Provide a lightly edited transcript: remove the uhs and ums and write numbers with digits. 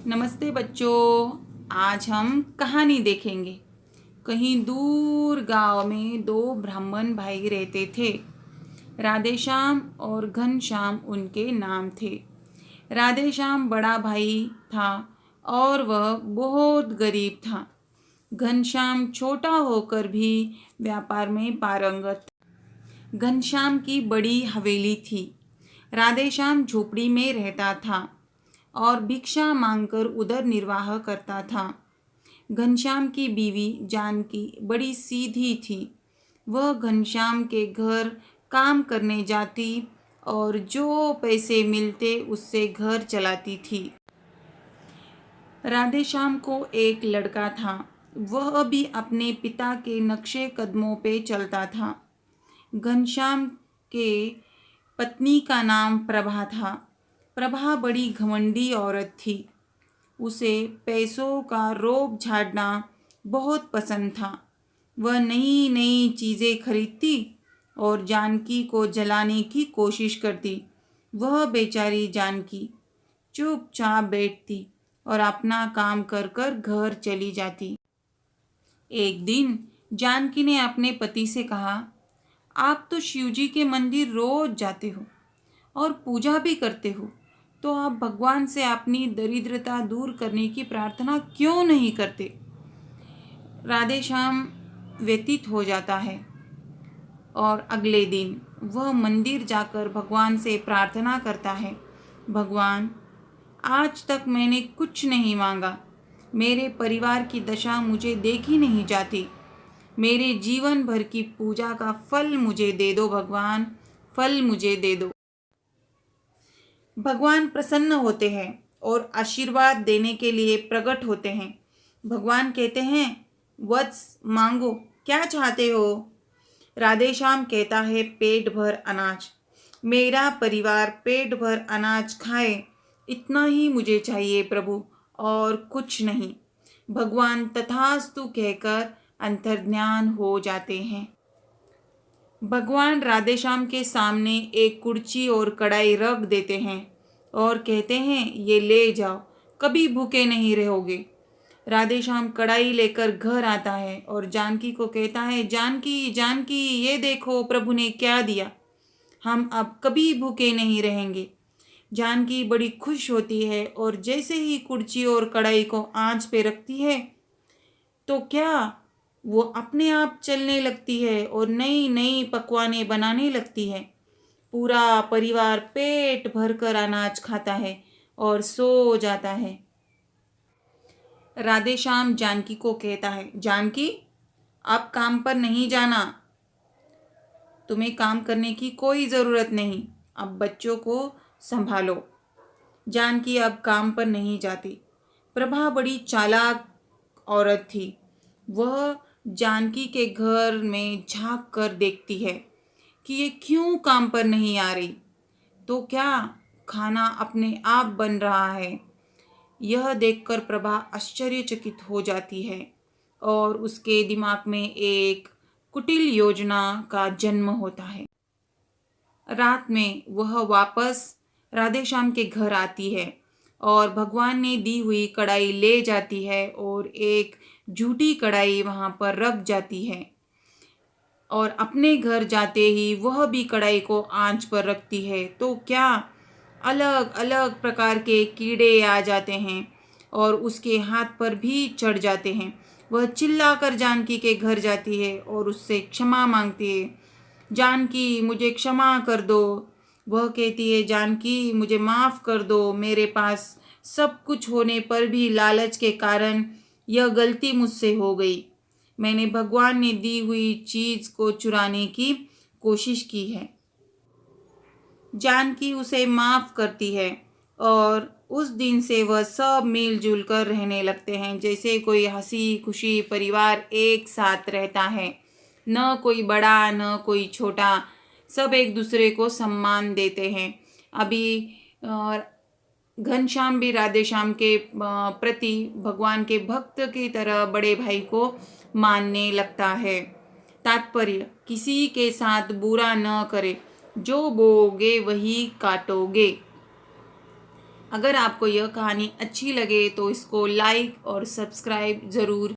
नमस्ते बच्चों। आज हम कहानी देखेंगे। कहीं दूर गांव में दो ब्राह्मण भाई रहते थे। राधेश्याम और घनश्याम उनके नाम थे। राधेश्याम बड़ा भाई था और वह बहुत गरीब था। घनश्याम छोटा होकर भी व्यापार में पारंगत। घनश्याम की बड़ी हवेली थी। राधेश्याम झोपड़ी में रहता था और भिक्षा मांगकर उधर निर्वाह करता था। घनश्याम की बीवी जानकी बड़ी सीधी थी। वह घनश्याम के घर काम करने जाती और जो पैसे मिलते उससे घर चलाती थी। राधेश्याम को एक लड़का था। वह भी अपने पिता के नक्शे कदमों पे चलता था। घनश्याम के पत्नी का नाम प्रभा था। प्रभा बड़ी घमंडी औरत थी। उसे पैसों का रोब झाड़ना बहुत पसंद था। वह नई नई चीज़ें खरीदती और जानकी को जलाने की कोशिश करती। वह बेचारी जानकी चुपचाप बैठती और अपना काम कर कर घर चली जाती। एक दिन जानकी ने अपने पति से कहा, आप तो शिवजी के मंदिर रोज जाते हो और पूजा भी करते हो, तो आप भगवान से अपनी दरिद्रता दूर करने की प्रार्थना क्यों नहीं करते? राधेश्याम व्यतीत हो जाता है और अगले दिन वह मंदिर जाकर भगवान से प्रार्थना करता है, भगवान, आज तक मैंने कुछ नहीं मांगा। मेरे परिवार की दशा मुझे देखी नहीं जाती। मेरे जीवन भर की पूजा का फल मुझे दे दो भगवान, फल मुझे दे दो। भगवान प्रसन्न होते हैं और आशीर्वाद देने के लिए प्रकट होते हैं। भगवान कहते हैं, वत्स, मांगो, क्या चाहते हो? राधेश्याम कहता है, पेट भर अनाज। मेरा परिवार पेट भर अनाज खाए, इतना ही मुझे चाहिए प्रभु, और कुछ नहीं। भगवान तथास्तु कहकर अंतर्ध्यान हो जाते हैं। भगवान राधेश्याम के सामने एक कुर्सी और कढ़ाई रख देते हैं और कहते हैं, ये ले जाओ, कभी भूखे नहीं रहोगे। राधेश्याम कढ़ाई लेकर घर आता है और जानकी को कहता है, जानकी जानकी, ये देखो प्रभु ने क्या दिया, हम अब कभी भूखे नहीं रहेंगे। जानकी बड़ी खुश होती है और जैसे ही कुर्सी और कढ़ाई को आंच पे रखती है तो क्या वो अपने आप चलने लगती है और नई नई पकवानें बनाने लगती है। पूरा परिवार पेट भरकर अनाज खाता है और सो जाता है। राधेश्याम जानकी को कहता है, जानकी, अब काम पर नहीं जाना, तुम्हें काम करने की कोई ज़रूरत नहीं, अब बच्चों को संभालो। जानकी अब काम पर नहीं जाती। प्रभा बड़ी चालाक औरत थी। वह जानकी के घर में झांक कर देखती है कि ये क्यों काम पर नहीं आ रही। तो क्या खाना अपने आप बन रहा है? यह देखकर प्रभा आश्चर्यचकित हो जाती है और उसके दिमाग में एक कुटिल योजना का जन्म होता है। रात में वह वापस राधेश्याम के घर आती है और भगवान ने दी हुई कढ़ाई ले जाती है और एक झूठी कढ़ाई वहाँ पर रख जाती है और अपने घर जाते ही वह भी कढ़ाई को आंच पर रखती है। तो क्या अलग अलग प्रकार के कीड़े आ जाते हैं और उसके हाथ पर भी चढ़ जाते हैं। वह चिल्लाकर जानकी के घर जाती है और उससे क्षमा मांगती है, जानकी, मुझे क्षमा कर दो। वह कहती है, जानकी, मुझे माफ़ कर दो, मेरे पास सब कुछ होने पर भी लालच के कारण यह गलती मुझसे हो गई। मैंने भगवान ने दी हुई चीज़ को चुराने की कोशिश की है। जानकी उसे माफ़ करती है और उस दिन से वह सब मिलजुल कर रहने लगते हैं, जैसे कोई हंसी खुशी परिवार एक साथ रहता है। न कोई बड़ा न कोई छोटा, सब एक दूसरे को सम्मान देते हैं। अभी घनश्याम भी राधेश्याम के प्रति भगवान के भक्त की तरह बड़े भाई को मानने लगता है। तात्पर्य, किसी के साथ बुरा न करे, जो बोओगे वही काटोगे। अगर आपको यह कहानी अच्छी लगे तो इसको लाइक और सब्सक्राइब ज़रूर